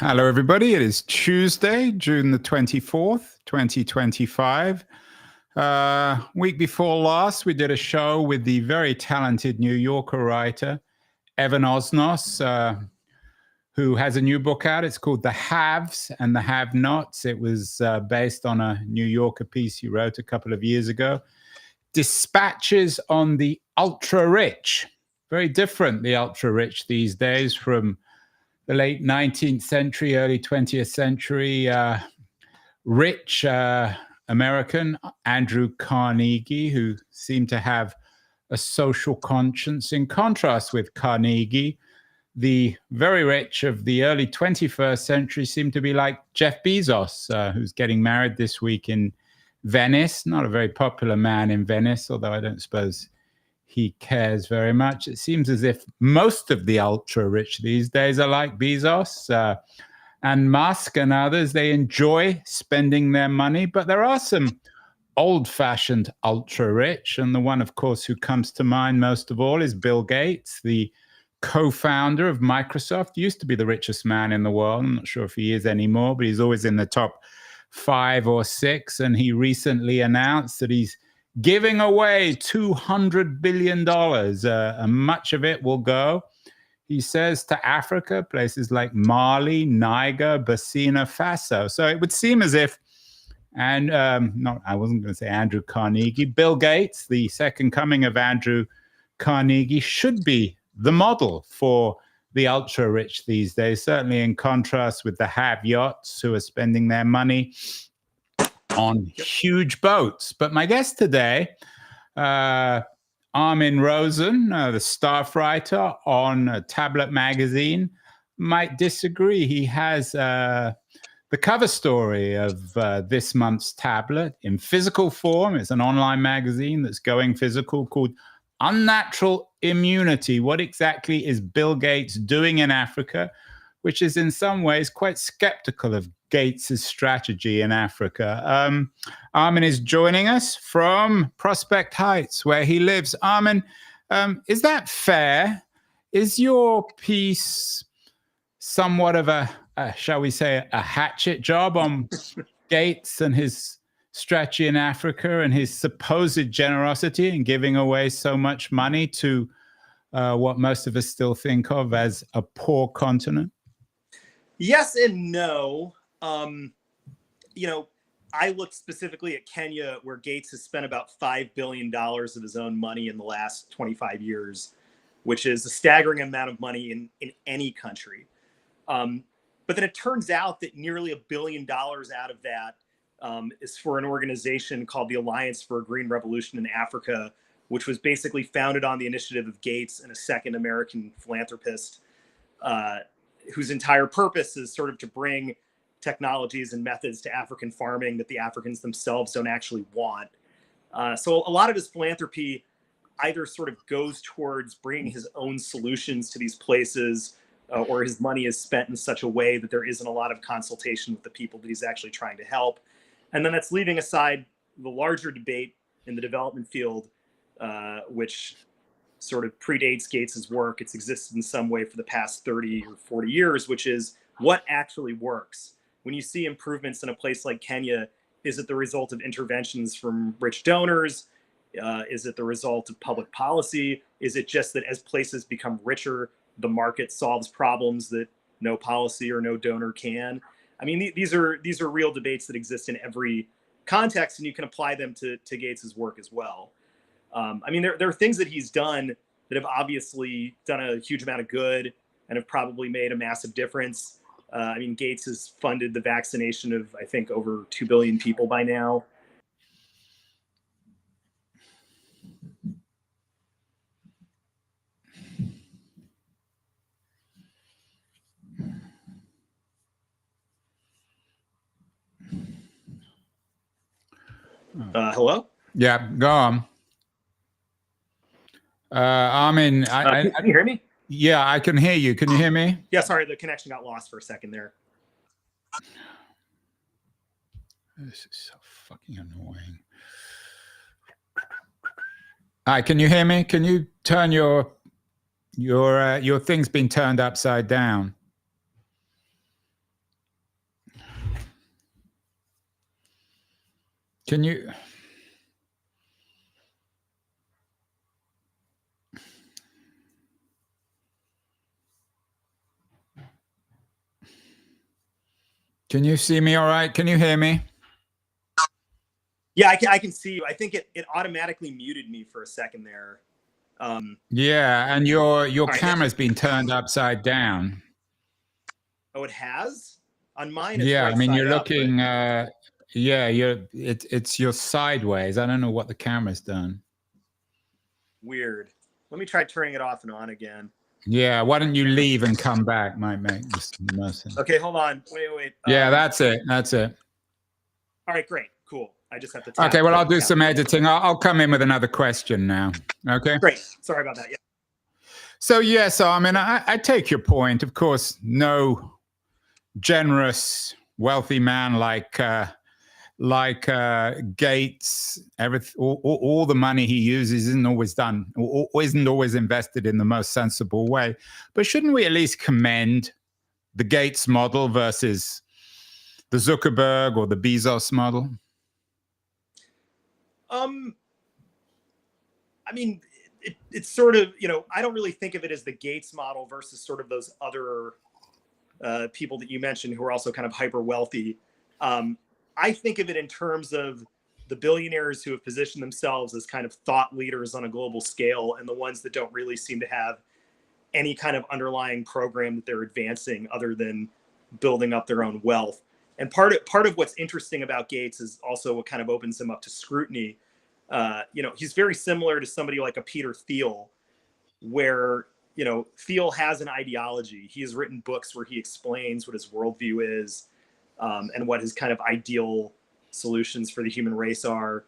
Hello, everybody. It is Tuesday, June the 24th, 2025. Week before last, we did a show with the very talented New Yorker writer, Evan Osnos, who has a new book out. It's called The Haves and the Have-Nots. It was based on a New Yorker piece he wrote a couple of years ago. Dispatches on the ultra-rich. Very different, the ultra-rich these days, from the late 19th century, early 20th century, rich American, Andrew Carnegie, who seemed to have a social conscience. In contrast with Carnegie, the very rich of the early 21st century seem to be like Jeff Bezos, who's getting married this week in Venice. Not a very popular man in Venice, although I don't suppose he cares very much. It seems as if most of the ultra rich these days are like Bezos and Musk and others. They enjoy spending their money, but there are some old-fashioned ultra rich, and the one, of course, who comes to mind most of all is Bill Gates, the co-founder of Microsoft. Used to be the richest man in the world. I'm not sure if he is anymore, but he's always in the top 5 or 6, and he recently announced that he's giving away $200 billion. And much of it will go, he says, to Africa, places like Mali, Niger, Burkina Faso. So it would seem as if, and I wasn't going to say Andrew Carnegie, Bill Gates, the second coming of Andrew Carnegie, should be the model for the ultra rich these days, certainly in contrast with the have-yots who are spending their money on huge boats. But my guest today, Armin Rosen, the staff writer on Tablet magazine, might disagree. He has the cover story of this month's Tablet in physical form. It's an online magazine that's going physical, called Unnatural Immunity. What exactly is Bill Gates doing in Africa? Which is in some ways quite skeptical of Gates' strategy in Africa. Armin is joining us from Prospect Heights, where he lives. Armin, is that fair? Is your piece somewhat of a shall we say, a hatchet job on Gates and his strategy in Africa and his supposed generosity in giving away so much money to what most of us still think of as a poor continent? Yes and no. I looked specifically at Kenya, where Gates has spent about $5 billion of his own money in the last 25 years, which is a staggering amount of money in any country. But then it turns out that nearly $1 billion out of that is for an organization called the Alliance for a Green Revolution in Africa, which was basically founded on the initiative of Gates and a second American philanthropist, whose entire purpose is sort of to bring technologies and methods to African farming that the Africans themselves don't actually want. So a lot of his philanthropy either sort of goes towards bringing his own solutions to these places, or his money is spent in such a way that there isn't a lot of consultation with the people that he's actually trying to help. And then that's leaving aside the larger debate in the development field, which sort of predates Gates's work. It's existed in some way for the past 30 or 40 years, which is what actually works. When you see improvements in a place like Kenya, is it the result of interventions from rich donors? Is it the result of public policy? Is it just that as places become richer, the market solves problems that no policy or no donor can? I mean, these are real debates that exist in every context, and you can apply them to Gates's work as well. I mean, there are things that he's done that have obviously done a huge amount of good and have probably made a massive difference. I mean, Gates has funded the vaccination of, I think, over 2 billion people by now. Hello? Yeah, go on. Armin, can you hear me? Yeah, I can hear you. Can you hear me? Yeah, sorry, the connection got lost for a second there. This is so fucking annoying. Hi, can you hear me? Can you turn your thing's been turned upside down? Can you? Can you see me all right? Can you hear me? Yeah, I can see you. I think it automatically muted me for a second there. Yeah, and your right, camera's been turned upside down. Oh, it has? On mine, it's Yeah, right I mean, side you're up, looking. but... Yeah, it's you're sideways. I don't know what the camera's done. Weird. Let me try turning it off and on again. Yeah, why don't you leave and come back? Might make this most sense. Okay, hold on. Wait. Yeah, that's it. That's it. All right, great, cool. I just have to tap. Okay, well, I'll do some editing. I'll come in with another question now. Okay. Great. Sorry about that. Yeah. So yes, I mean, I take your point. Of course, no generous, wealthy man like Gates, all the money he uses isn't always done, or isn't always invested in the most sensible way. But shouldn't we at least commend the Gates model versus the Zuckerberg or the Bezos model? I mean, it's sort of, I don't really think of it as the Gates model versus sort of those other people that you mentioned who are also kind of hyper wealthy. I think of it in terms of the billionaires who have positioned themselves as kind of thought leaders on a global scale, and the ones that don't really seem to have any kind of underlying program that they're advancing other than building up their own wealth. And part of what's interesting about Gates is also what kind of opens him up to scrutiny. He's very similar to somebody like a Peter Thiel, where, Thiel has an ideology. He has written books where he explains what his worldview is, and what his kind of ideal solutions for the human race are.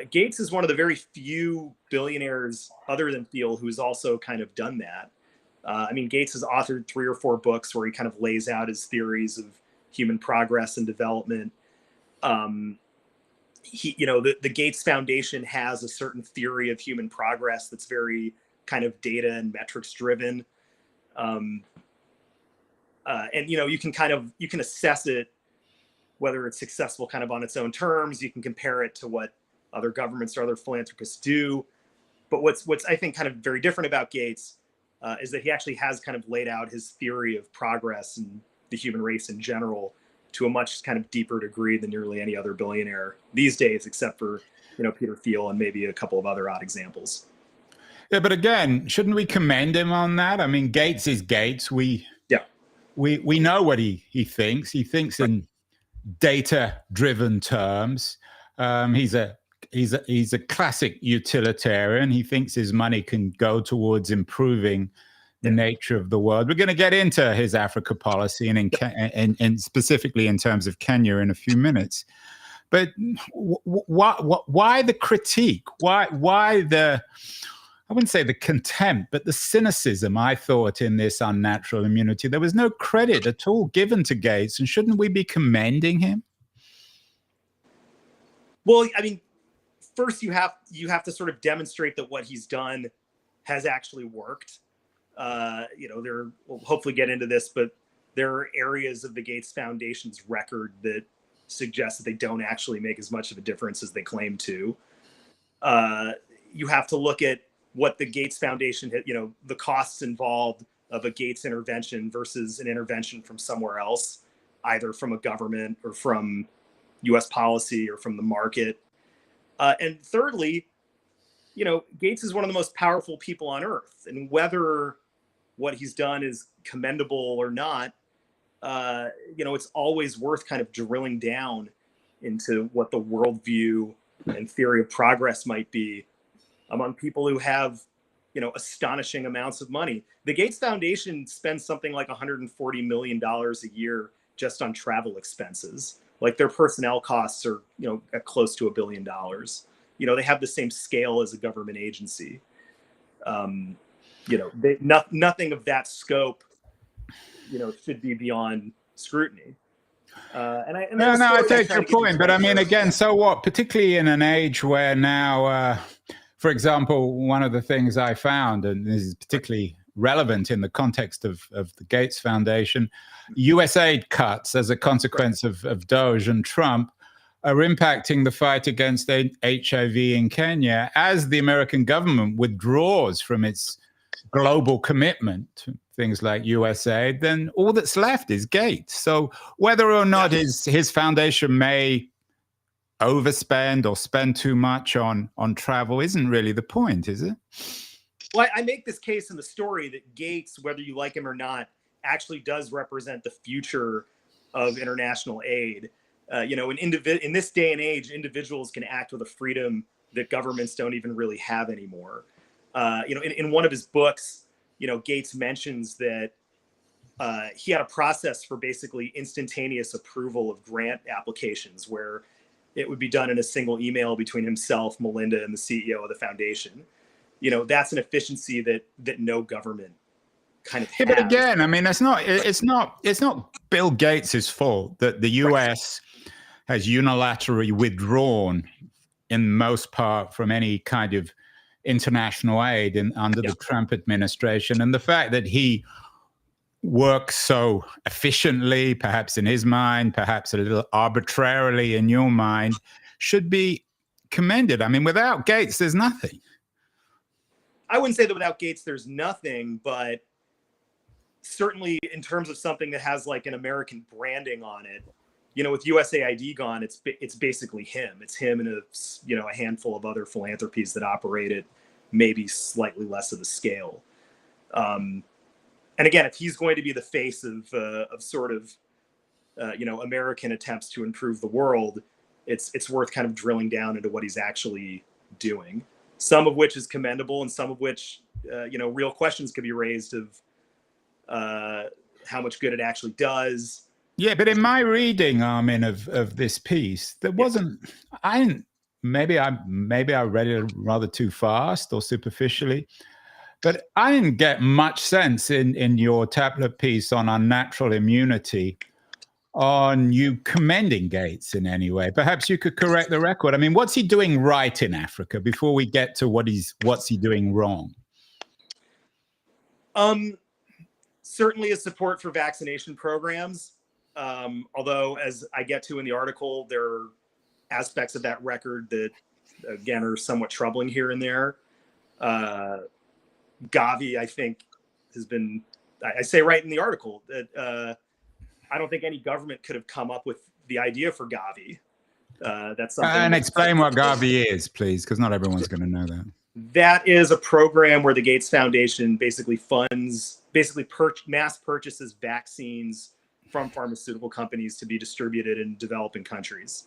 Gates is one of the very few billionaires other than Thiel who's also kind of done that. Gates has authored 3 or 4 books where he kind of lays out his theories of human progress and development. The Gates Foundation has a certain theory of human progress that's very kind of data and metrics driven. You can assess it, whether it's successful kind of on its own terms. You can compare it to what other governments or other philanthropists do. But what's I think kind of very different about Gates is that he actually has kind of laid out his theory of progress and the human race in general to a much kind of deeper degree than nearly any other billionaire these days, except for, Peter Thiel and maybe a couple of other odd examples. Yeah, but again, shouldn't we commend him on that? I mean, Gates is Gates. We know what he thinks. He thinks in data-driven terms. He's a classic utilitarian. He thinks his money can go towards improving the nature of the world. We're going to get into his Africa policy and specifically in terms of Kenya in a few minutes. But why the critique? Why the, I wouldn't say the contempt, but the cynicism, I thought, in this unnatural immunity? There was no credit at all given to Gates, and shouldn't we be commending him? Well, first you have to sort of demonstrate that what he's done has actually worked. We'll hopefully get into this, but there are areas of the Gates Foundation's record that suggest that they don't actually make as much of a difference as they claim to. You have to look at what the Gates Foundation, the costs involved of a Gates intervention versus an intervention from somewhere else, either from a government or from US policy or from the market. And thirdly, Gates is one of the most powerful people on earth, and whether what he's done is commendable or not, it's always worth kind of drilling down into what the worldview and theory of progress might be among people who have, astonishing amounts of money. The Gates Foundation spends something like $140 million a year just on travel expenses. Like, their personnel costs are, at close to $1 billion. They have the same scale as a government agency. Nothing of that scope, should be beyond scrutiny. I take your point, but again, so what? Particularly in an age where now, for example, one of the things I found, and this is particularly relevant in the context of the Gates Foundation, US aid cuts as a consequence of Doge and Trump are impacting the fight against HIV in Kenya. As the American government withdraws from its global commitment to things like USAID, then all that's left is Gates. So whether or not his foundation may overspend or spend too much on travel isn't really the point, is it? Well, I make this case in the story that Gates, whether you like him or not, actually does represent the future of international aid. In this day and age, individuals can act with a freedom that governments don't even really have anymore. In one of his books, Gates mentions that he had a process for basically instantaneous approval of grant applications where it would be done in a single email between himself, Melinda, and the CEO of the foundation. That's an efficiency that no government kind of has. But again, I mean, it's not Bill Gates's fault that the US has unilaterally withdrawn in most part from any kind of international aid under the Trump administration. And the fact that he works so efficiently, perhaps in his mind, perhaps a little arbitrarily in your mind, should be commended. I mean, without Gates, there's nothing. I wouldn't say that without Gates, there's nothing, but certainly in terms of something that has like an American branding on it, with USAID gone, it's basically him. It's him and a handful of other philanthropies that operate at maybe slightly less of a scale. And again, if he's going to be the face of sort of American attempts to improve the world, it's worth kind of drilling down into what he's actually doing. Some of which is commendable, and some of which real questions could be raised of how much good it actually does. Yeah, but in my reading, Armin, of this piece, there wasn't. Maybe I read it rather too fast or superficially, but I didn't get much sense in your tablet piece on unnatural immunity on you commending Gates in any way. Perhaps you could correct the record. I mean, what's he doing right in Africa before we get to what's he doing wrong? Certainly his support for vaccination programs. Although, as I get to in the article, there are aspects of that record that, again, are somewhat troubling here and there. Gavi, I think, has been, I say right in the article that I don't think any government could have come up with the idea for Gavi. That's something. And explain what Gavi is, please, because not everyone's going to know that. That is a program where the Gates Foundation basically funds, mass purchases vaccines from pharmaceutical companies to be distributed in developing countries.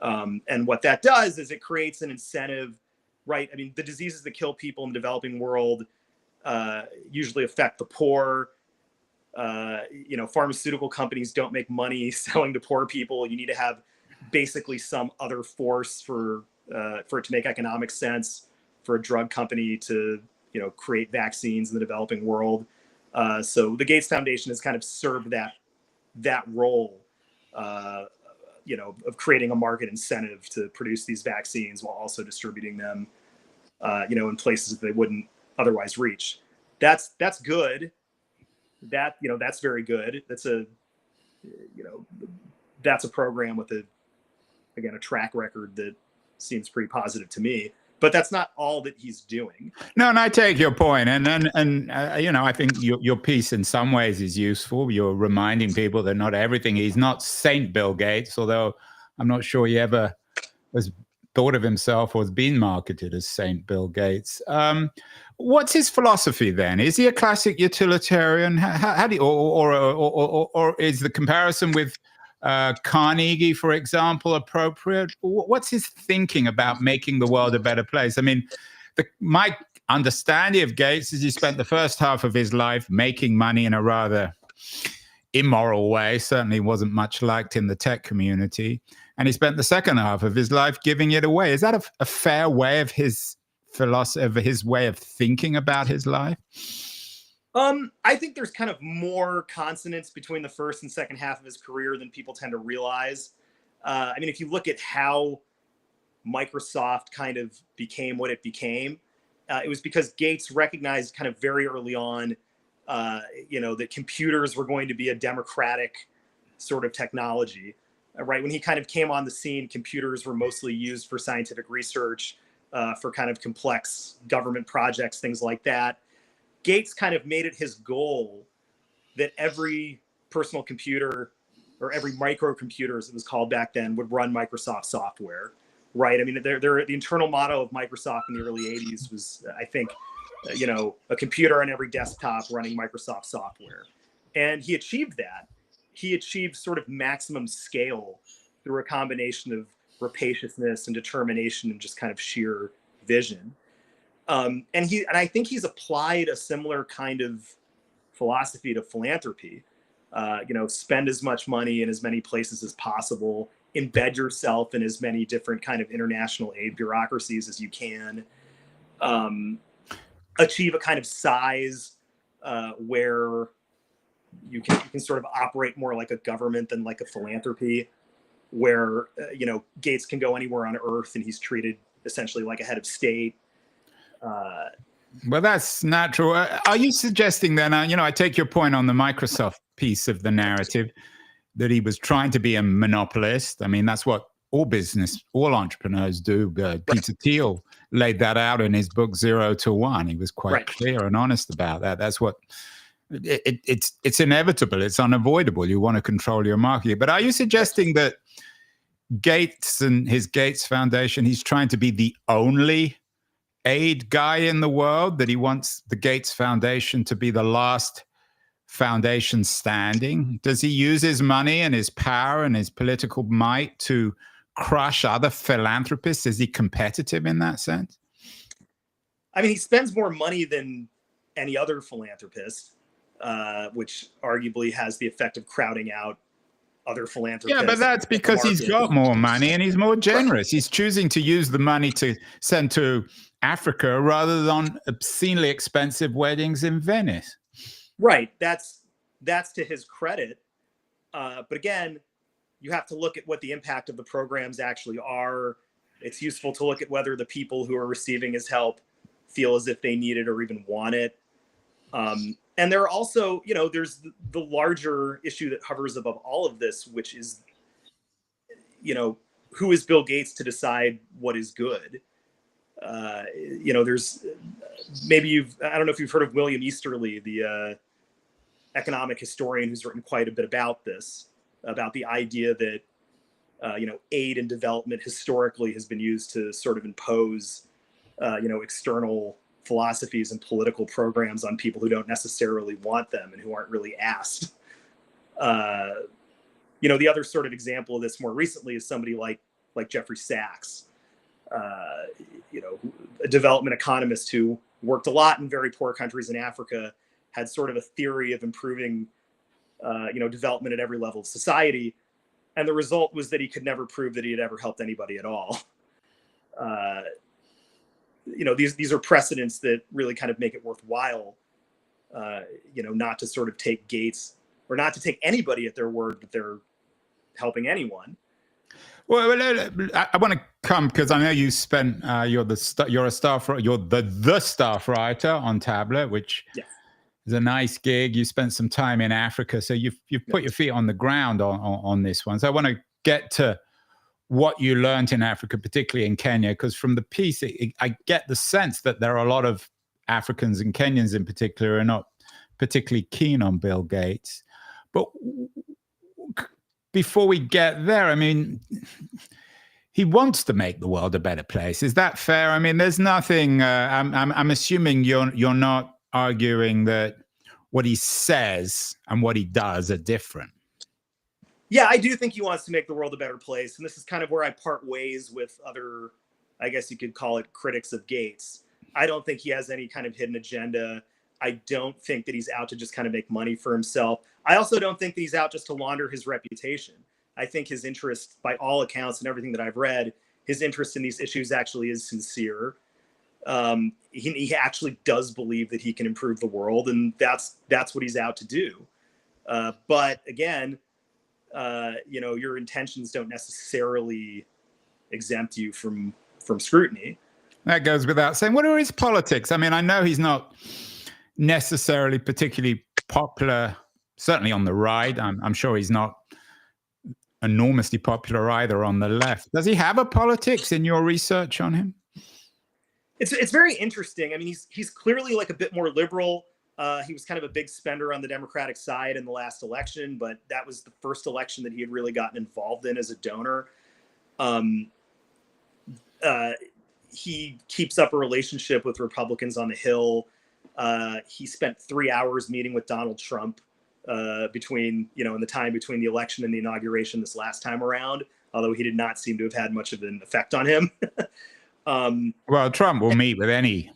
And what that does is it creates an incentive, right? I mean, the diseases that kill people in the developing world usually affect the poor. Pharmaceutical companies don't make money selling to poor people. You need to have basically some other force for it to make economic sense for a drug company to, create vaccines in the developing world. So the Gates Foundation has kind of served that role, of creating a market incentive to produce these vaccines while also distributing them, in places that they wouldn't otherwise reach. That's good. That's very good. That's a program with a track record that seems pretty positive to me. But that's not all that he's doing. No, and I take your point, and I think your piece in some ways is useful. You're reminding people that not everything. He's not Saint Bill Gates, although I'm not sure he ever has thought of himself or has been marketed as Saint Bill Gates. What's his philosophy then? Is he a classic utilitarian? How do you, or is the comparison with Carnegie, for example, appropriate? What's his thinking about making the world a better place? I mean, my understanding of Gates is he spent the first half of his life making money in a rather immoral way, certainly wasn't much liked in the tech community, and he spent the second half of his life giving it away. Is that a fair way of his philosophy, of his way of thinking about his life? I think there's kind of more consonance between the first and second half of his career than people tend to realize. I mean, if you look at how Microsoft kind of became what it became, it was because Gates recognized kind of very early on, that computers were going to be a democratic sort of technology. right? When he kind of came on the scene, computers were mostly used for scientific research, for kind of complex government projects, things like that. Gates kind of made it his goal that every personal computer, or every microcomputer, as it was called back then, would run Microsoft software, right? I mean, the internal motto of Microsoft in the early 80s was, I think, a computer on every desktop running Microsoft software. And he achieved that. He achieved sort of maximum scale through a combination of rapaciousness and determination and just kind of sheer vision. And I think he's applied a similar kind of philosophy to philanthropy. Spend as much money in as many places as possible, embed yourself in as many different kind of international aid bureaucracies as you can, achieve a kind of size where you can sort of operate more like a government than like a philanthropy, where Gates can go anywhere on Earth and he's treated essentially like a head of state. Well, that's natural. Are you suggesting then, I take your point on the Microsoft piece of the narrative, that he was trying to be a monopolist? I mean, that's what all entrepreneurs do. Peter Thiel laid that out in his book, 0 to 1. He was quite clear and honest about that. That's what it's inevitable. It's unavoidable. You want to control your market. But are you suggesting that Gates and his Gates Foundation, he's trying to be the only aid guy in the world, that he wants the Gates Foundation to be the last foundation standing? Does he use his money and his power and his political might to crush other philanthropists? Is he competitive in that sense? I mean, he spends more money than any other philanthropist, which arguably has the effect of crowding out other philanthropists. Yeah, but that's because he's got more money and he's more generous. He's choosing to use the money to send to Africa rather than obscenely expensive weddings in Venice. Right. That's to his credit. But again, you have to look at what the impact of the programs actually are. It's useful to look at whether the people who are receiving his help feel as if they need it or even want it. And there are also, there's the larger issue that hovers above all of this, which is, who is Bill Gates to decide what is good? There's maybe I don't know if you've heard of William Easterly, the economic historian who's written quite a bit about this, about the idea that, aid and development historically has been used to sort of impose, external philosophies and political programs on people who don't necessarily want them and who aren't really asked. The other sort of example of this more recently is somebody like Jeffrey Sachs, a development economist who worked a lot in very poor countries in Africa, had sort of a theory of improving, development at every level of society. And the result was that he could never prove that he had ever helped anybody at all. These are precedents that really kind of make it worthwhile, not to sort of take Gates, or not to take anybody at their word that they're helping anyone. Well, I want to come, because I know you spent you're the staff writer on Tablet, which is a nice gig. You spent some time in Africa, so you've put your feet on the ground on this one. So I want to get to what you learned in Africa, particularly in Kenya, because from the piece, I get the sense that there are a lot of Africans and Kenyans in particular are not particularly keen on Bill Gates. But before we get there, I mean, he wants to make the world a better place. Is that fair? I mean, there's nothing. I'm assuming you're not arguing that what he says and what he does are different. Yeah, I do think he wants to make the world a better place. And this is kind of where I part ways with other, I guess you could call it, critics of Gates. I don't think he has any kind of hidden agenda. I don't think that he's out to just kind of make money for himself. I also don't think that he's out just to launder his reputation. I think his interest, by all accounts and everything that I've read, his interest in these issues actually is sincere. He actually does believe that he can improve the world, and that's what he's out to do. But again, your intentions don't necessarily exempt you from scrutiny. That goes without saying. What are his politics? I mean, I know he's not necessarily particularly popular, certainly on the right. I'm sure he's not enormously popular either on the left. Does he have a politics in your research on him? It's very interesting. I mean, he's clearly like a bit more liberal. He was kind of a big spender on the Democratic side in the last election, but that was the first election that he had really gotten involved in as a donor. He keeps up a relationship with Republicans on the Hill. He spent 3 hours meeting with Donald Trump between, in the time between the election and the inauguration this last time around, although he did not seem to have had much of an effect on him. Well, Trump will meet with anyone,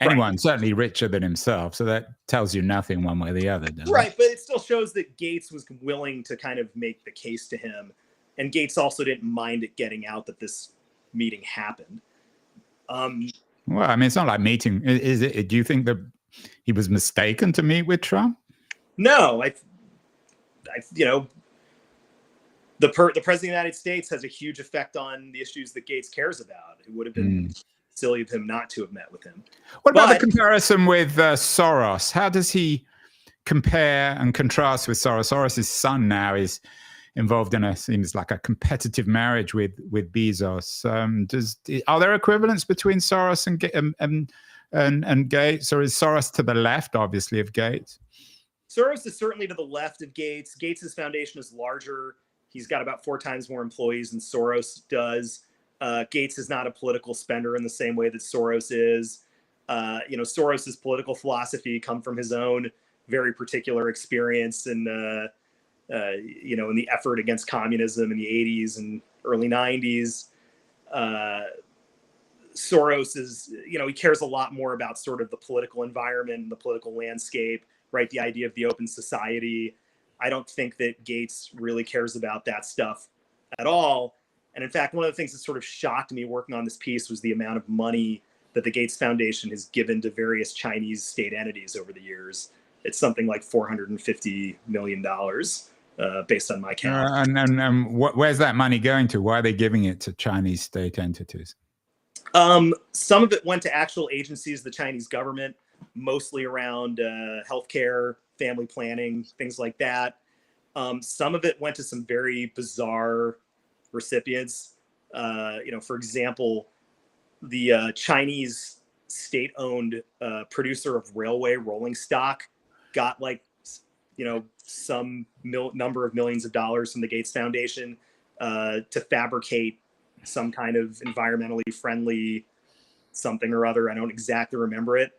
right. certainly richer than himself. So that tells you nothing one way or the other, doesn't Right, it? but it still shows that Gates was willing to kind of make the case to him. And Gates also didn't mind it getting out that this meeting happened. Well, I mean, it's not like meeting. Do you think that he was mistaken to meet with Trump? No, the president of the United States has a huge effect on the issues that Gates cares about. It would have been silly of him not to have met with him. What about the comparison with Soros? How does he compare and contrast with Soros? Soros's son now is involved in seems like a competitive marriage with Bezos. Are there equivalents between Soros and Gates, or is Soros to the left, obviously, of Gates? Soros is certainly to the left of Gates. Gates's foundation is larger. He's got about 4 times more employees than Soros does. Gates is not a political spender in the same way that Soros is. Soros's political philosophy come from his own very particular experience in the effort against communism in the 80s and early 90s. Soros is, he cares a lot more about sort of the political environment and the political landscape, right? The idea of the open society. I don't think that Gates really cares about that stuff at all. And in fact, one of the things that sort of shocked me working on this piece was the amount of money that the Gates Foundation has given to various Chinese state entities over the years. It's something like $450 million based on my count. Where's that money going to? Why are they giving it to Chinese state entities? Some of it went to actual agencies of the Chinese government, mostly around healthcare, family planning, things like that. Some of it went to some very bizarre recipients. For example, the Chinese state-owned producer of railway rolling stock got some number of millions of dollars from the Gates Foundation to fabricate some kind of environmentally friendly something or other. I don't exactly remember it.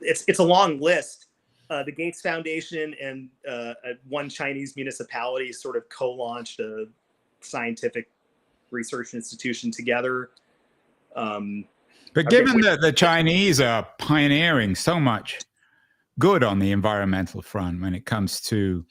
It's a long list. The Gates Foundation and one Chinese municipality sort of co-launched a scientific research institution together. But given that the Chinese are pioneering so much good on the environmental front when it comes to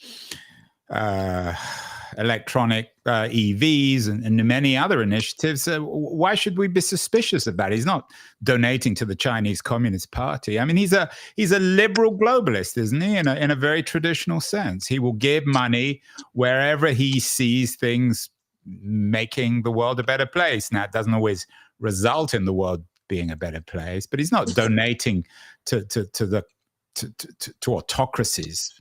electronic EVs and many other initiatives, why should we be suspicious of that? He's not donating to the Chinese Communist Party. I mean, he's a liberal globalist, isn't he? In a very traditional sense, he will give money wherever he sees things making the world a better place. Now, it doesn't always result in the world being a better place, but he's not donating to autocracies.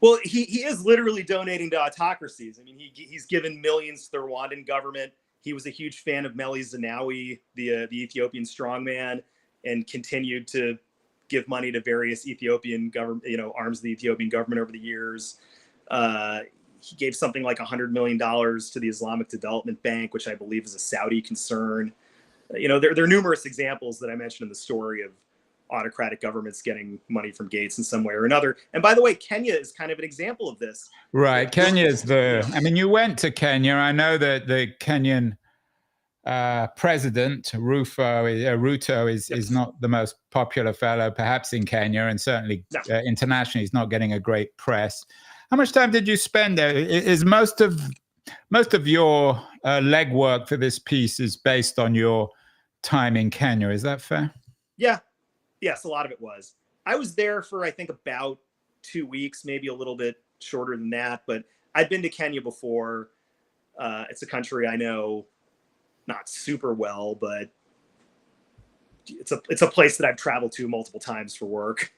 Well, he is literally donating to autocracies. I mean, he's given millions to the Rwandan government. He was a huge fan of Meles Zenawi, the Ethiopian strongman, and continued to give money to various Ethiopian government, arms of the Ethiopian government over the years. He gave something like $100 million to the Islamic Development Bank, which I believe is a Saudi concern. There are numerous examples that I mentioned in the story of autocratic governments getting money from Gates in some way or another. And by the way, Kenya is kind of an example of this. Right. Kenya's you went to Kenya. I know that the Kenyan president, Ruto, is not the most popular fellow, perhaps in Kenya, and certainly internationally, he's not getting a great press. How much time did you spend there? Is most of your legwork for this piece is based on your time in Kenya? Is that fair? Yeah. Yes, a lot of it was. I was there for, I think, about 2 weeks, maybe a little bit shorter than that. But I'd been to Kenya before. It's a country I know not super well, but it's a place that I've traveled to multiple times for work.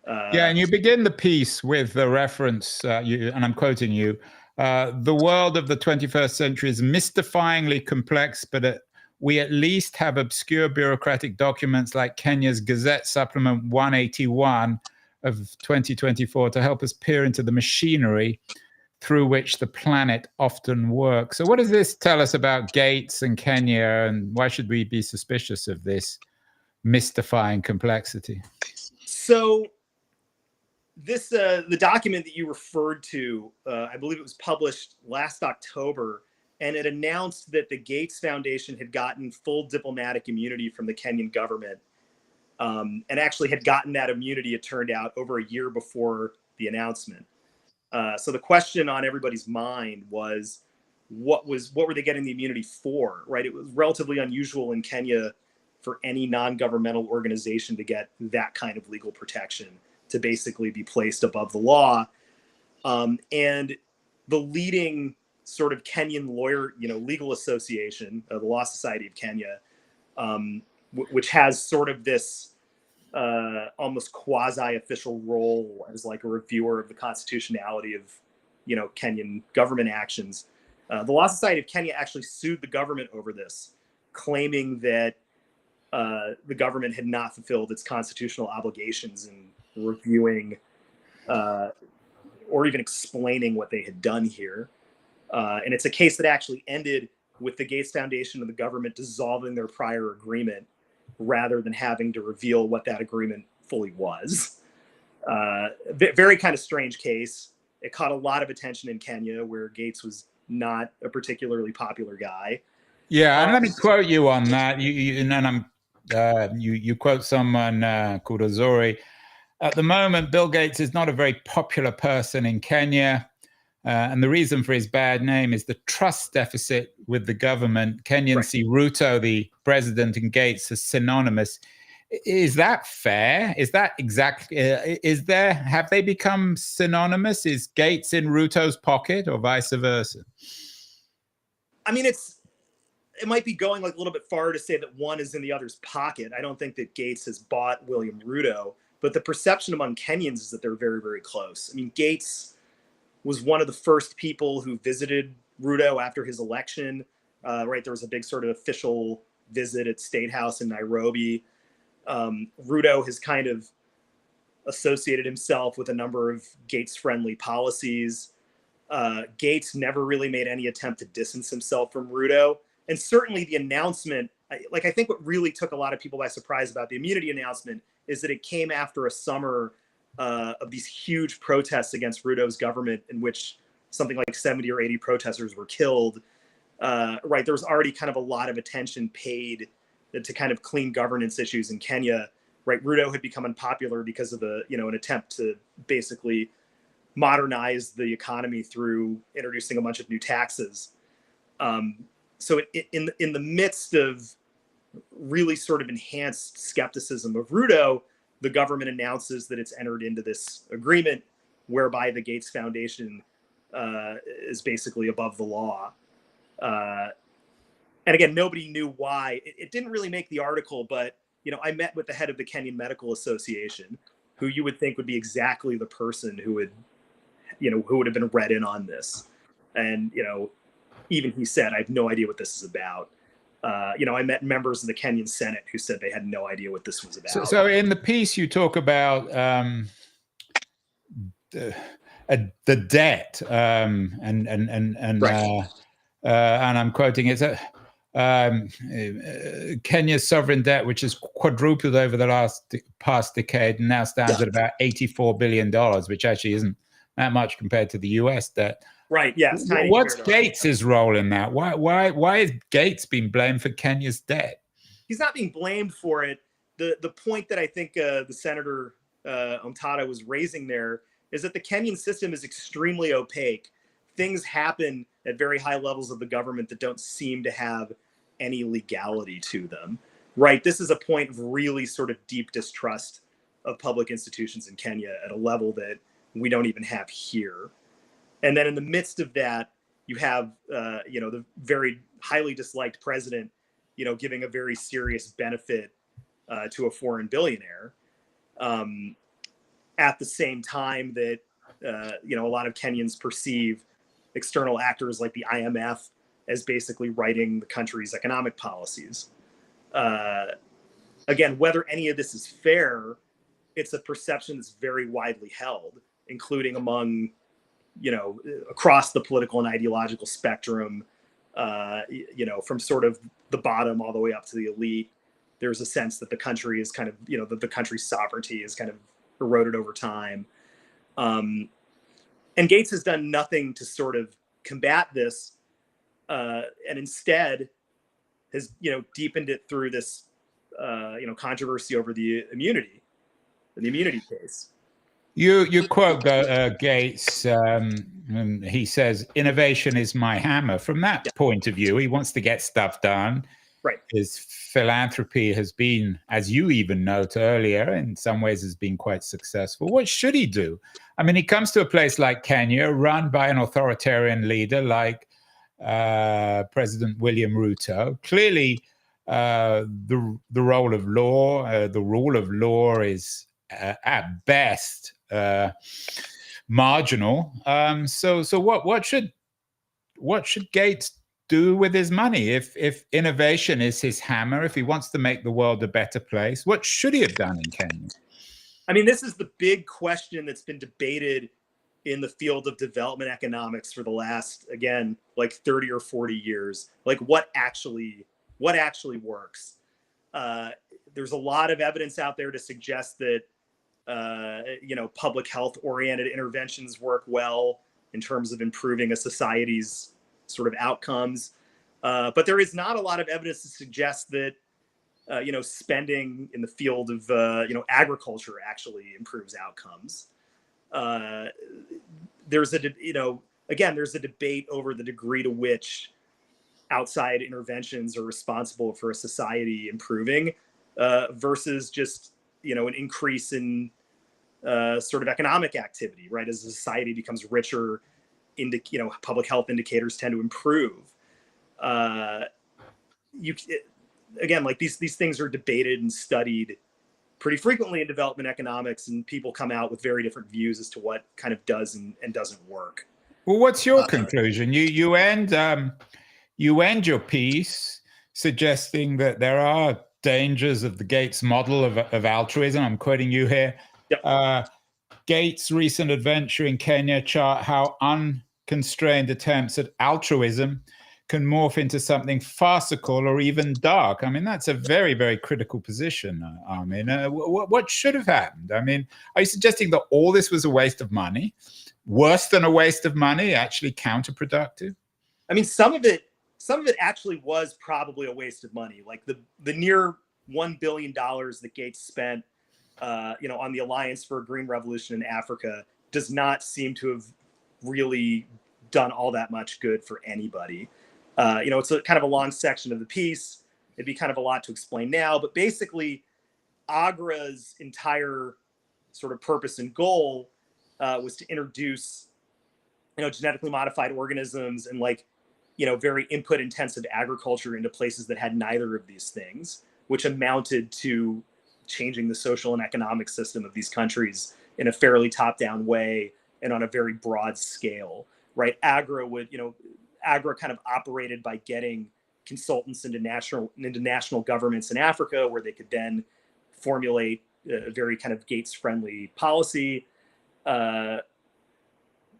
Yeah, and you begin the piece with the reference, and I'm quoting you, the world of the 21st century is mystifyingly complex, but we at least have obscure bureaucratic documents like Kenya's Gazette Supplement 181 of 2024 to help us peer into the machinery through which the planet often works. So what does this tell us about Gates and Kenya, and why should we be suspicious of this mystifying complexity? So this the document that you referred to, I believe it was published last October, and it announced that the Gates Foundation had gotten full diplomatic immunity from the Kenyan government, and actually had gotten that immunity, it turned out, over a year before the announcement. So the question on everybody's mind was, what were they getting the immunity for? Right? It was relatively unusual in Kenya for any non-governmental organization to get that kind of legal protection, to basically be placed above the law. And the leading sort of Kenyan legal association, the Law Society of Kenya, which has sort of this almost quasi-official role as like a reviewer of the constitutionality of, Kenyan government actions. The Law Society of Kenya actually sued the government over this, claiming that the government had not fulfilled its constitutional obligations in reviewing or even explaining what they had done here. And it's a case that actually ended with the Gates Foundation and the government dissolving their prior agreement rather than having to reveal what that agreement fully was. Very kind of strange case. It caught a lot of attention in Kenya, where Gates was not a particularly popular guy. Yeah, and let me quote you on that. You quote someone called Azori. At the moment, Bill Gates is not a very popular person in Kenya. And the reason for his bad name is the trust deficit with the government. Kenyans see Ruto, the president, and Gates as synonymous. Is that fair? Is that exactly? Have they become synonymous? Is Gates in Ruto's pocket, or vice versa? I mean, it might be going like a little bit far to say that one is in the other's pocket. I don't think that Gates has bought William Ruto, but the perception among Kenyans is that they're very, very close. I mean, Gates was one of the first people who visited Ruto after his election. Right, there was a big sort of official visit at State House in Nairobi. Ruto has kind of associated himself with a number of Gates-friendly policies. Gates never really made any attempt to distance himself from Ruto. And certainly the announcement, I think what really took a lot of people by surprise about the immunity announcement is that it came after a summer of these huge protests against Ruto's government, in which something like 70 or 80 protesters were killed. Right, there was already kind of a lot of attention paid to kind of clean governance issues in Kenya. Right, Ruto had become unpopular because of an attempt to basically modernize the economy through introducing a bunch of new taxes. So in the midst of really sort of enhanced skepticism of Ruto, the government announces that it's entered into this agreement whereby the Gates Foundation is basically above the law. And again, nobody knew why. It didn't really make the article, but I met with the head of the Kenyan Medical Association, who you would think would be exactly the person who would have been read in on this. And even he said, I have no idea what this is about. I met members of the Kenyan Senate who said they had no idea what this was about. So in the piece, you talk about the debt, and Right. And I'm quoting it. Kenya's sovereign debt, which has quadrupled over the past decade, and now stands at about $84 billion, which actually isn't that much compared to the US debt. Right. Yes. Yeah, what's Gates's role in that? Why is Gates being blamed for Kenya's debt? He's not being blamed for it. The point that I think the Senator Omtata was raising there is that the Kenyan system is extremely opaque. Things happen at very high levels of the government that don't seem to have any legality to them. Right. This is a point of really sort of deep distrust of public institutions in Kenya at a level that we don't even have here. And then in the midst of that, you have, the very highly disliked president, giving a very serious benefit to a foreign billionaire. at the same time that a lot of Kenyans perceive external actors like the IMF as basically writing the country's economic policies. Again, whether any of this is fair, it's a perception that's very widely held, including among, across the political and ideological spectrum, from sort of the bottom all the way up to the elite. There's a sense that the country is kind of, that the country's sovereignty is kind of eroded over time. And Gates has done nothing to sort of combat this, and instead has, deepened it through this, controversy over the immunity case. You quote Gates. He says, "Innovation is my hammer." From that point of view, he wants to get stuff done. Right. His philanthropy has been, as you even note earlier, in some ways has been quite successful. What should he do? I mean, he comes to a place like Kenya, run by an authoritarian leader like President William Ruto. Clearly, the role of law, the rule of law is at best marginal. So what should Gates do with his money? If innovation is his hammer, if he wants to make the world a better place, what should he have done in Kenya? I mean, this is the big question that's been debated in the field of development economics for the last, again, like 30 or 40 years. Like what actually works? There's a lot of evidence out there to suggest that public health oriented interventions work well in terms of improving a society's sort of outcomes. But there is not a lot of evidence to suggest that, spending in the field of, agriculture actually improves outcomes. There's a debate over the degree to which outside interventions are responsible for a society improving versus just, an increase in sort of economic activity, right? As a society becomes richer, public health indicators tend to improve. These things are debated and studied pretty frequently in development economics, and people come out with very different views as to what kind of does and doesn't work. Well, what's your conclusion? You end your piece suggesting that there are dangers of the Gates model of altruism. I'm quoting you here. Yep. Gates' recent adventure in Kenya chart how unconstrained attempts at altruism can morph into something farcical or even dark. I mean, that's a very, very critical position, Armin. What should have happened? I mean, are you suggesting that all this was a waste of money? Worse than a waste of money, actually counterproductive? I mean, some of it actually was probably a waste of money. Like the near $1 billion that Gates spent, on the Alliance for a Green Revolution in Africa does not seem to have really done all that much good for anybody. It's a kind of a long section of the piece. It'd be kind of a lot to explain now, but basically AGRA's entire sort of purpose and goal was to introduce, genetically modified organisms and very input intensive agriculture into places that had neither of these things, which amounted to changing the social and economic system of these countries in a fairly top-down way and on a very broad scale, right? AGRA kind of operated by getting consultants into national governments in Africa, where they could then formulate a very kind of Gates-friendly policy,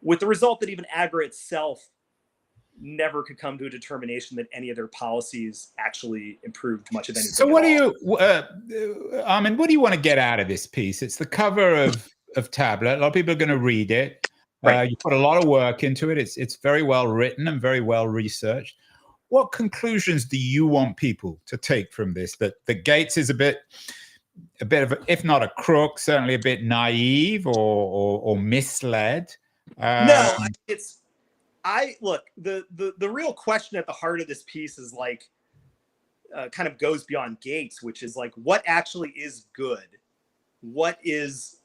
with the result that even AGRA itself never could come to a determination that any of their policies actually improved much of anything. So Armin, what do you want to get out of this piece? It's the cover of Tablet. A lot of people are going to read it. Right. You put a lot of work into it. It's very well written and very well researched. What conclusions do you want people to take from this? That Gates is a bit of, if not a crook, certainly a bit naive or misled. No, the real question at the heart of this piece is kind of goes beyond Gates, which is what actually is good? What is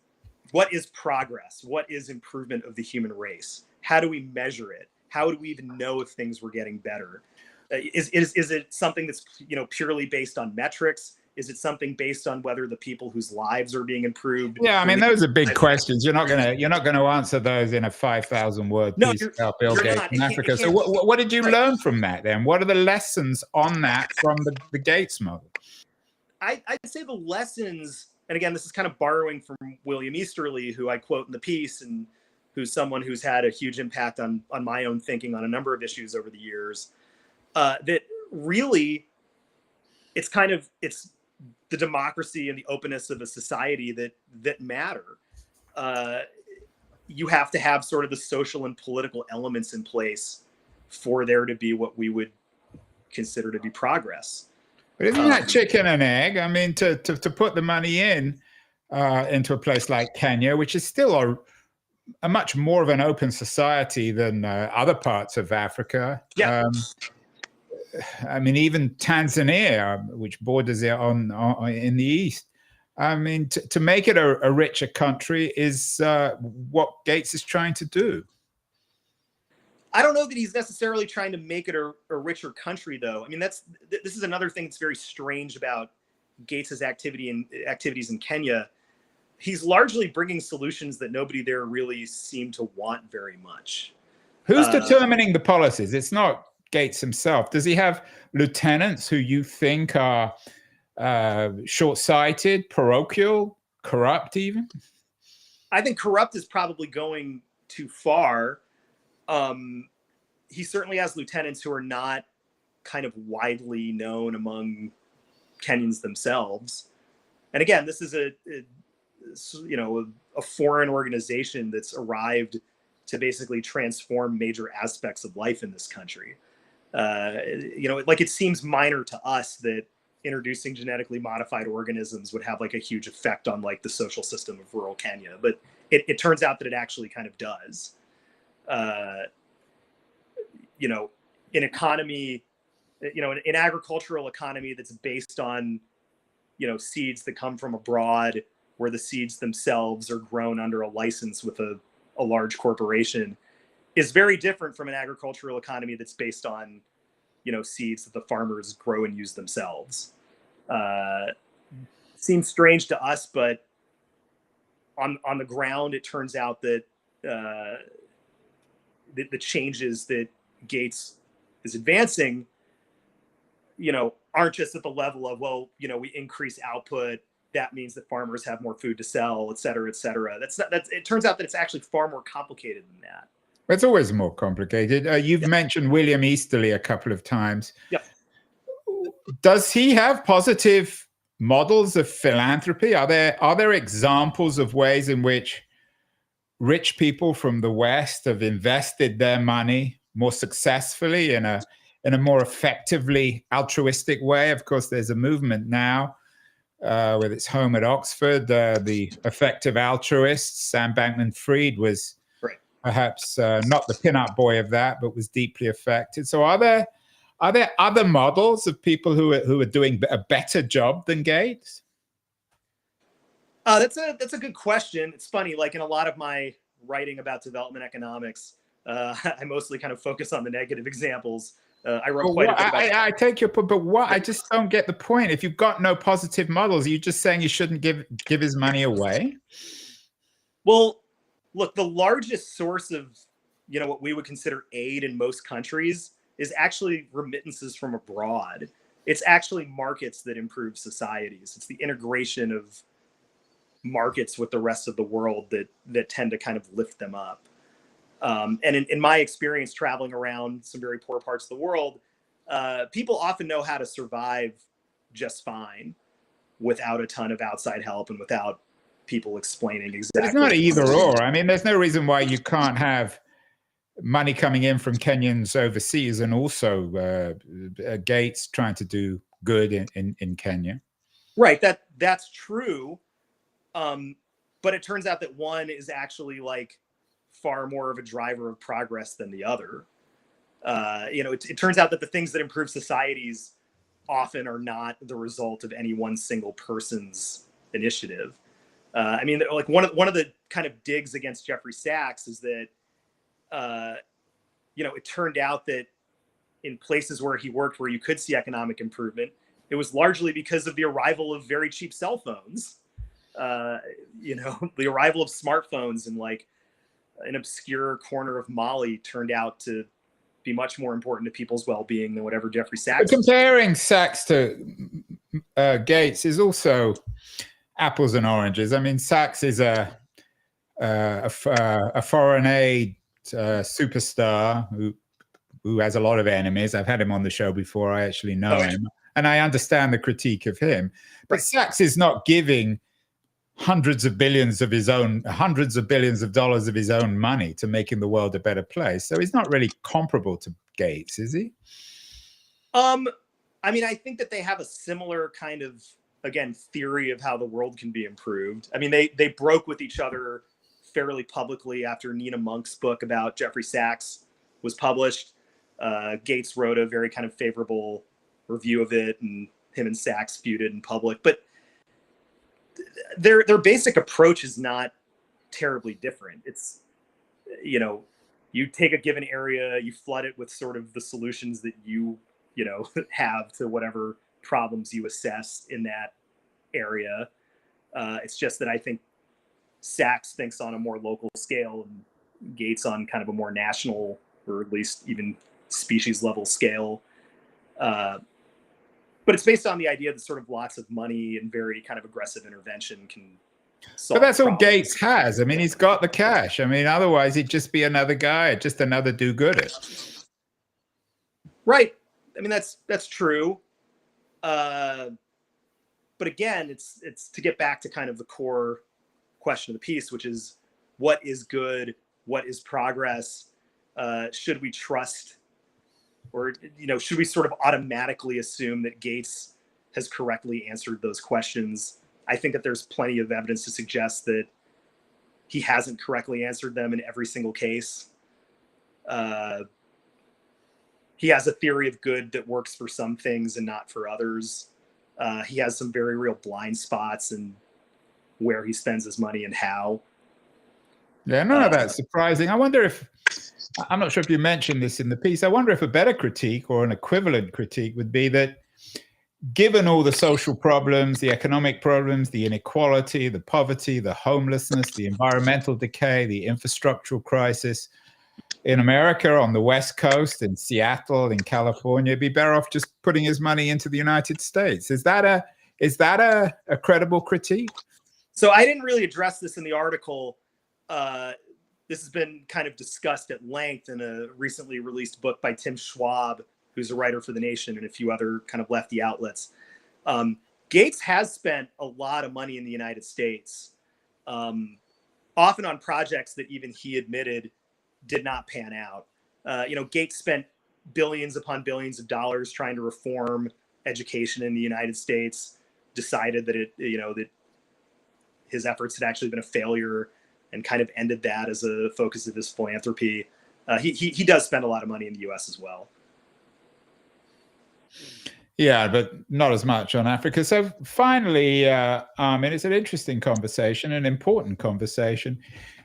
progress? What is improvement of the human race? How do we measure it? How do we even know if things were getting better? Is it something that's purely based on metrics? Is it something based on whether the people whose lives are being improved? Yeah, I mean, those are big questions. You're not gonna answer those in a 5,000-word No, piece about Bill you're Gates not. in Africa. So what did you learn from that then? What are the lessons on that from the Gates model? I'd say the lessons, and again, this is kind of borrowing from William Easterly, who I quote in the piece, and who's someone who's had a huge impact on my own thinking on a number of issues over the years. That really, it's the democracy and the openness of a society that matter. You have to have sort of the social and political elements in place for there to be what we would consider to be progress. But isn't that chicken and egg? I mean, to put the money into a place like Kenya, which is still a much more of an open society than other parts of Africa. Yeah. I mean, even Tanzania, which borders it on in the east. I mean, to make it a richer country is what Gates is trying to do. I don't know that he's necessarily trying to make it a richer country, though. I mean, this is another thing that's very strange about Gates's activities in Kenya. He's largely bringing solutions that nobody there really seemed to want very much. Who's determining the policies? It's not Gates himself. Does he have lieutenants who you think are short-sighted, parochial, corrupt even? I think corrupt is probably going too far. He certainly has lieutenants who are not kind of widely known among Kenyans themselves. And again, this is a foreign organization that's arrived to basically transform major aspects of life in this country. Like, it seems minor to us that introducing genetically modified organisms would have like a huge effect on like the social system of rural Kenya, but it turns out that it actually kind of does. An economy, an agricultural economy that's based on, seeds that come from abroad, where the seeds themselves are grown under a license with a large corporation, is very different from an agricultural economy that's based on, seeds that the farmers grow and use themselves. Seems strange to us, but on the ground, it turns out that the changes that Gates is advancing, aren't just at the level of, we increase output, that means that farmers have more food to sell, et cetera, et cetera. It turns out that it's actually far more complicated than that. It's always more complicated. You've mentioned William Easterly a couple of times. Yep. Does he have positive models of philanthropy? Are there examples of ways in which rich people from the West have invested their money more successfully in a more effectively altruistic way? Of course, there's a movement now with its home at Oxford, the effective altruists. Sam Bankman-Fried was perhaps not the pin-up boy of that, but was deeply affected. So are there other models of people who are doing a better job than Gates? That's a good question. It's funny, like in a lot of my writing about development economics, I mostly kind of focus on the negative examples. I wrote quite a bit about I take your point, but what? I just don't get the point. If you've got no positive models, are you just saying you shouldn't give his money away? Well, look, the largest source of, what we would consider aid in most countries is actually remittances from abroad. It's actually markets that improve societies. It's the integration of markets with the rest of the world that tend to kind of lift them up. And in my experience traveling around some very poor parts of the world, people often know how to survive just fine without a ton of outside help and without people explaining exactly. But it's not either or. I mean, there's no reason why you can't have money coming in from Kenyans overseas and also Gates trying to do good in Kenya. Right. That's true. But it turns out that one is actually like far more of a driver of progress than the other. It turns out that the things that improve societies often are not the result of any one single person's initiative. I mean, like one of the kind of digs against Jeffrey Sachs is that, it turned out that in places where he worked, where you could see economic improvement, it was largely because of the arrival of very cheap cell phones. The arrival of smartphones in like an obscure corner of Mali turned out to be much more important to people's well-being than whatever Jeffrey Sachs. But comparing Sachs to Gates is also apples and oranges. I mean, Sachs is a foreign aid superstar who has a lot of enemies. I've had him on the show before. I actually know him, and I understand the critique of him. But right. Sachs is not giving hundreds of billions of dollars of his own money to making the world a better place. So he's not really comparable to Gates, is he? I mean, I think that they have a similar kind of, again, theory of how the world can be improved. I mean, they broke with each other fairly publicly after Nina Monk's book about Jeffrey Sachs was published. Gates wrote a very kind of favorable review of it, and him and Sachs feuded in public. But their basic approach is not terribly different. It's, you take a given area, you flood it with sort of the solutions that you have to whatever problems you assess in that area. It's just that I think Sachs thinks on a more local scale and Gates on kind of a more national, or at least even species level scale. But it's based on the idea that sort of lots of money and very kind of aggressive intervention can solve. But that's all Gates has. I mean, he's got the cash. I mean, otherwise he'd just be another guy, just another do-gooder. Right. I mean, that's true. But again, it's to get back to kind of the core question of the piece, which is what is good, what is progress? Should we trust, or should we sort of automatically assume that Gates has correctly answered those questions? I think that there's plenty of evidence to suggest that he hasn't correctly answered them in every single case. He has a theory of good that works for some things and not for others. He has some very real blind spots in where he spends his money and how. Yeah, none of that's surprising. I wonder if, I'm not sure if you mentioned this in the piece, I wonder if a better critique or an equivalent critique would be that given all the social problems, the economic problems, the inequality, the poverty, the homelessness, the environmental decay, the infrastructural crisis in America, on the West Coast, in Seattle, in California, it'd be better off just putting his money into the United States. Is that a credible critique? So I didn't really address this in the article. This has been kind of discussed at length in a recently released book by Tim Schwab, who's a writer for The Nation and a few other kind of lefty outlets. Gates has spent a lot of money in the United States, often on projects that even he admitted did not pan out. Gates spent billions upon billions of dollars trying to reform education in the United States, decided that that his efforts had actually been a failure, and kind of ended that as a focus of his philanthropy. He does spend a lot of money in the U.S. as well. Yeah, but not as much on Africa. So finally, Armin, it's an interesting conversation, an important conversation.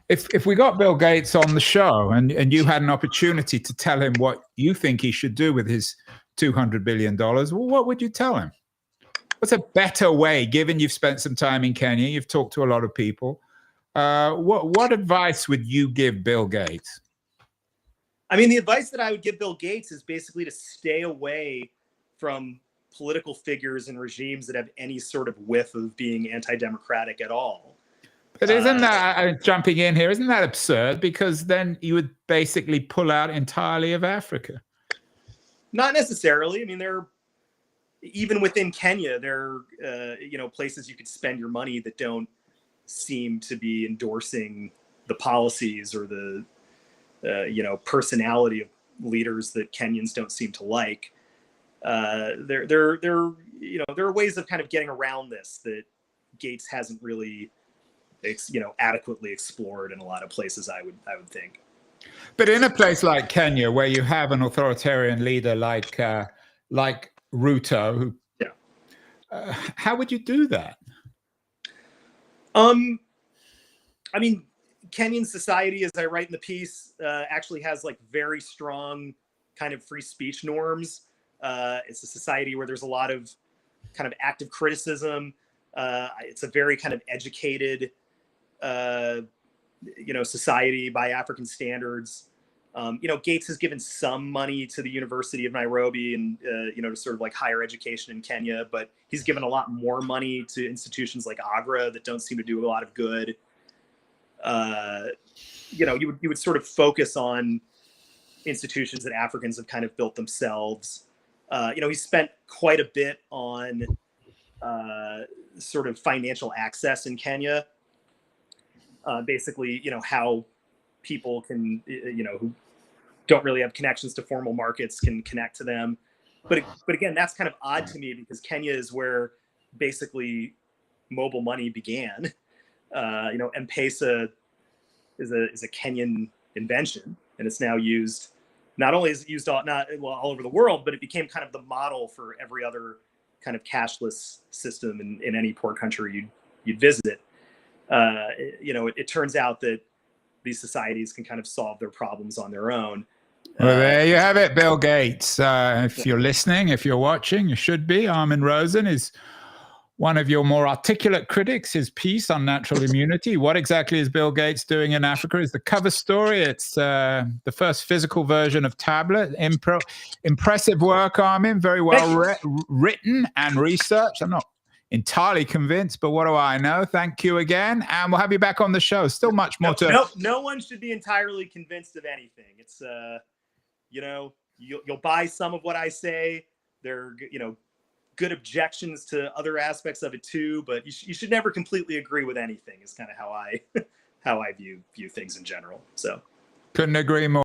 If we got Bill Gates on the show and you had an opportunity to tell him what you think he should do with his $200 billion, well, what would you tell him? What's a better way, given you've spent some time in Kenya, you've talked to a lot of people, what advice would you give Bill Gates? I mean, the advice that I would give Bill Gates is basically to stay away from political figures and regimes that have any sort of whiff of being anti-democratic at all. But isn't that, jumping in here, isn't that absurd? Because then you would basically pull out entirely of Africa. Not necessarily. I mean, even within Kenya, there are places you could spend your money that don't seem to be endorsing the policies or the personality of leaders that Kenyans don't seem to like. There are ways of kind of getting around this that Gates hasn't really adequately explored in a lot of places, I would think. But in a place like Kenya, where you have an authoritarian leader like Ruto, who, how would you do that? I mean, Kenyan society, as I write in the piece, actually has like very strong kind of free speech norms. It's a society where there's a lot of kind of active criticism. It's a very kind of educated, society by African standards. Gates has given some money to the University of Nairobi and, to sort of like higher education in Kenya, but he's given a lot more money to institutions like Agra that don't seem to do a lot of good. You would sort of focus on institutions that Africans have kind of built themselves. He spent quite a bit on sort of financial access in Kenya. Basically, how people can, who don't really have connections to formal markets can connect to them. But again, that's kind of odd to me because Kenya is where basically mobile money began. M-Pesa is a Kenyan invention, and it's now used. Not only is it used all over the world, but it became kind of the model for every other kind of cashless system in any poor country you'd visit. It turns out that these societies can kind of solve their problems on their own. Well, there you have it, Bill Gates. If you're listening, if you're watching, you should be. Armin Rosen is one of your more articulate critics. His piece on natural immunity, what exactly is Bill Gates doing in Africa, is the cover story. It's the first physical version of Tablet. Impressive work, Armin. Very well written and researched. I'm not entirely convinced, but what do I know? Thank you again, and we'll have you back on the show. Still much more No one should be entirely convinced of anything. It's you'll buy some of what I say. They're good objections to other aspects of it too, but you should never completely agree with anything. Is kind of how I view things in general. So couldn't agree more.